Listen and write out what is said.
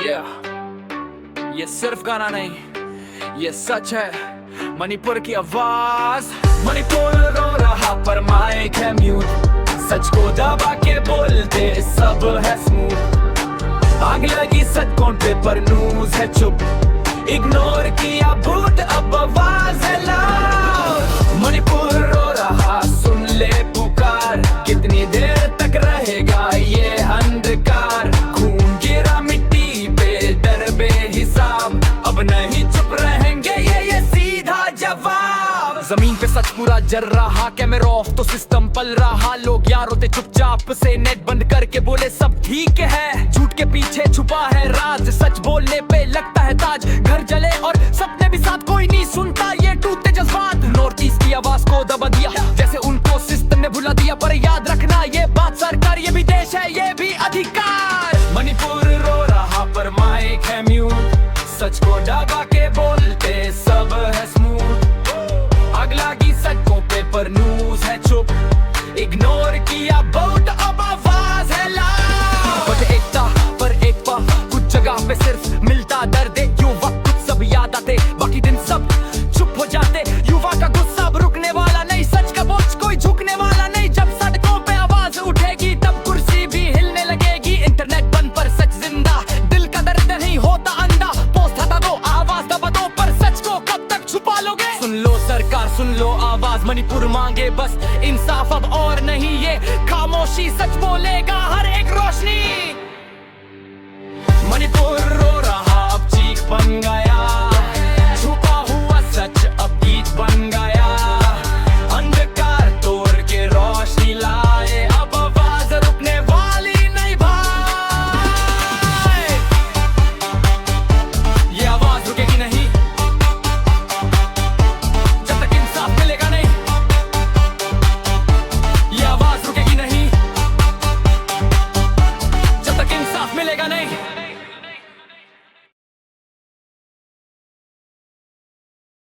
ये सिर्फ गाना नहीं, ये सच है। मणिपुर की आवाज, मणिपुर रो रहा पर माइक है म्यूट। सच को दबा के बोलते सब है स्मूथ। आग लगी सच कोंटे पर न्यूज़ है चुप। इग्नोर किया भूत अब आवाज है लाउड। मणिपुर रो रहा सुन ले पुकार। कितनी देर तक रहेगा ये अंधकार। खून गिरा मिट्टी पे डर बेहिसाब। अब नहीं चुप रहेंगे ये सीधा जवाब। जमीन पे सच पूरा जल रहा, कैमरा ऑफ तो सिस्टम पल रहा। लोग यार होते चुपचाप से नेट बंद करके बोले सब ठीक है। झूठ के पीछे छुपा है राज, सच बोलने पे लगता है ताज। घर जले और सपने भी साथ, कोई नहीं सुनता ये टूटते जज्बात। नॉर्थ ईस्ट की आवाज को दबा दिया जैसे उनको सिस्टम ने भुला दिया। पर याद रखना ये बात सरकार, ये भी देश है, ये